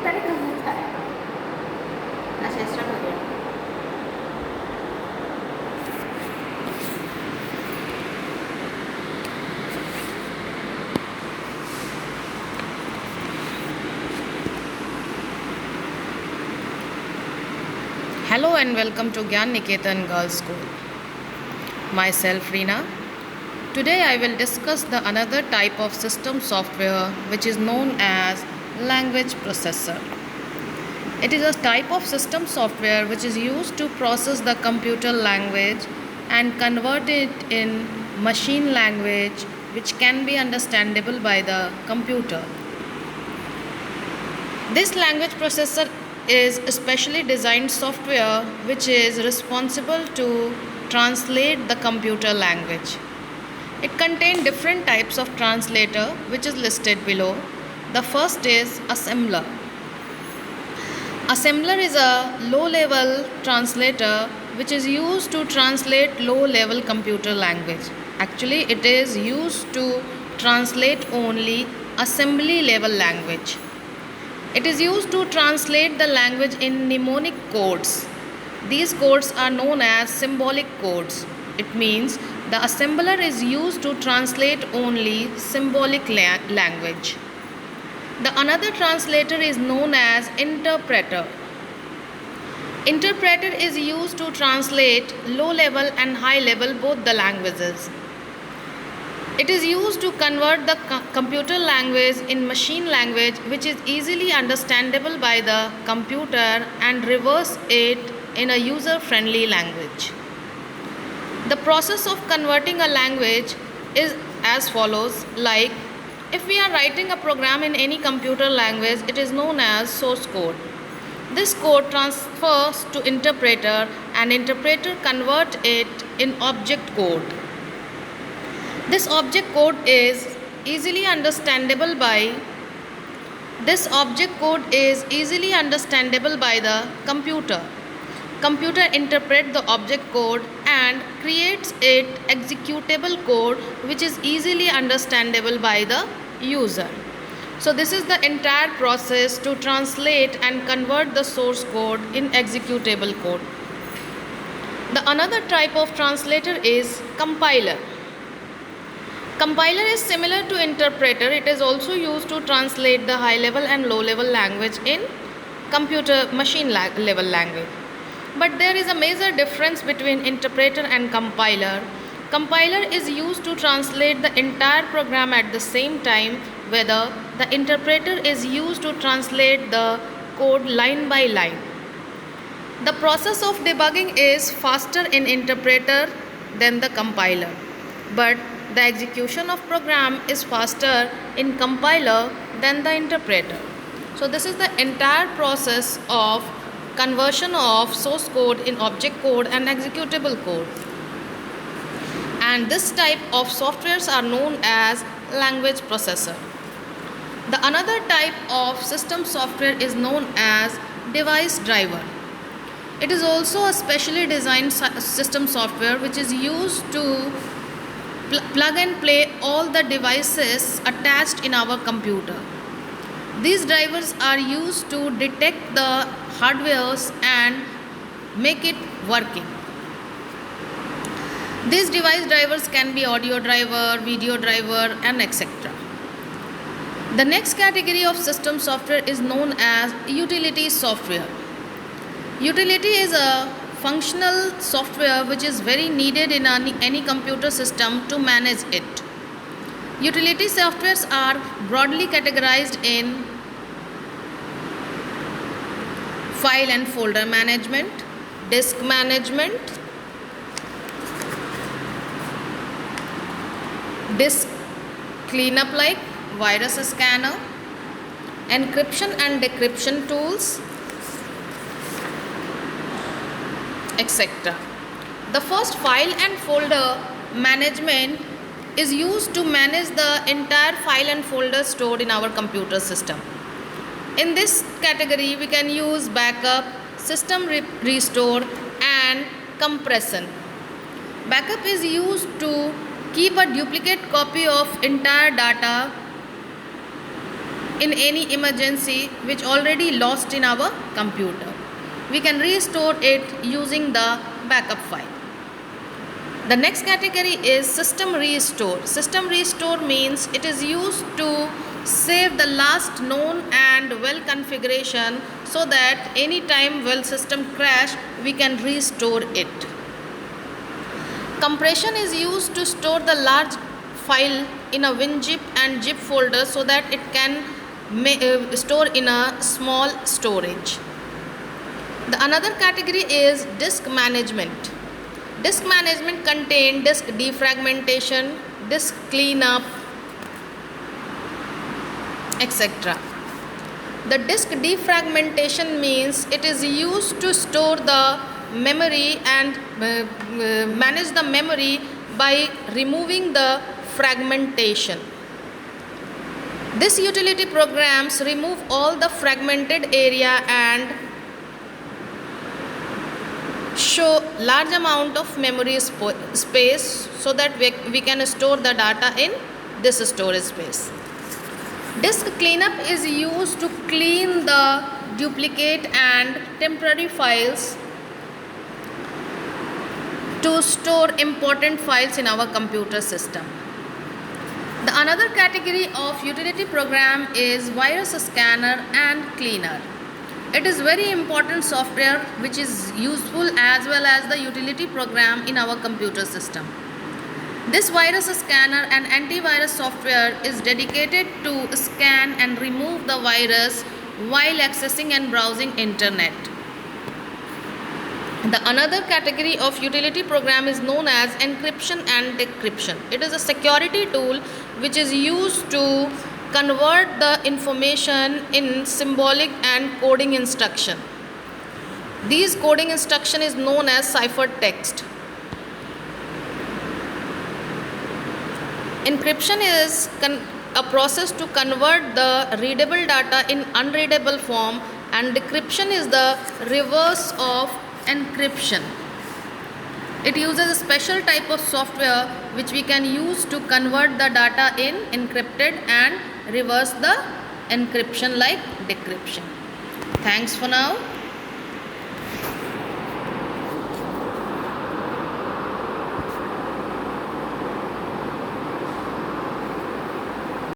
तारीख हम उठाया। अच्छा स्टार्ट हो गया। Hello and welcome to Gyan Niketan Girls School. Myself Reena. Today I will discuss the another type of system software which is known as language processor. It is a type of system software which is used to process the computer language and convert it in machine language which can be understandable by the computer. This language processor is a specially designed software which is responsible to translate the computer language. It contains different types of translator which is listed below. The first is assembler. Assembler is a low-level translator which is used to translate low-level computer language. Actually, it is used to translate only assembly level language. It is used to translate the language in mnemonic codes. These codes are known as symbolic codes. It means the assembler is used to translate only symbolic language. The another translator is known as interpreter. Interpreter is used to translate low level and high level both the languages. It is used to convert the computer language in machine language which is easily understandable by the computer and reverse it in a user-friendly language. The process of converting a language is as follows, like if we are writing a program in any computer language, it is known as source code. This code transfers to interpreter and interpreter convert it in object code. This object code is easily understandable by the computer. Computer interprets the object code and creates it executable code which is easily understandable by the user. So this is the entire process to translate and convert the source code in executable code. The another type of translator is compiler. Compiler is similar to interpreter. It is also used to translate the high level and low level language in computer machine level language. But there is a major difference between interpreter and compiler. Compiler is used to translate the entire program at the same time, whether the interpreter is used to translate the code line by line. The process of debugging is faster in interpreter than the compiler, but the execution of program is faster in compiler than the interpreter. So this is the entire process of conversion of source code in object code and executable code. And this type of softwares are known as language processor. The another type of system software is known as device driver. It is also a specially designed system software which is used to plug and play all the devices attached in our computer. These drivers are used to detect the hardwares and make it working. These device drivers can be audio driver, video driver and etc. The next category of system software is known as utility software. Utility is a functional software which is very needed in any computer system to manage it. Utility softwares are broadly categorized in file and folder management, disk management, disk cleanup like virus scanner, encryption and decryption tools, etc. The first, file and folder management, is used to manage the entire file and folder stored in our computer system. In this category, we can use backup, system restore and compression. Backup is used to keep a duplicate copy of entire data in any emergency which already lost in our computer. We can restore it using the backup file. The next category is system restore. System restore means it is used to save the last known and well configuration so that any time well system crash we can restore it. Compression is used to store the large file in a WinZip and zip folder so that it can store in a small storage. The another category is disk management. Disk management contains disk defragmentation, disk cleanup, etc. The disk defragmentation means it is used to store the memory and manage the memory by removing the fragmentation. This utility programs remove all the fragmented area and show large amount of memory space so that we can store the data in this storage space. Disk cleanup is used to clean the duplicate and temporary files to store important files in our computer system. The another category of utility program is virus scanner and cleaner. It is very important software which is useful as well as the utility program in our computer system. This virus scanner and antivirus software is dedicated to scan and remove the virus while accessing and browsing internet. The another category of utility program is known as encryption and decryption. It is a security tool which is used to convert the information in symbolic and coding instruction. These coding instruction is known as ciphertext. Encryption is a process to convert the readable data in unreadable form, and decryption is the reverse of encryption. It uses a special type of software which we can use to convert the data in encrypted and reverse the encryption like decryption. Thanks for now.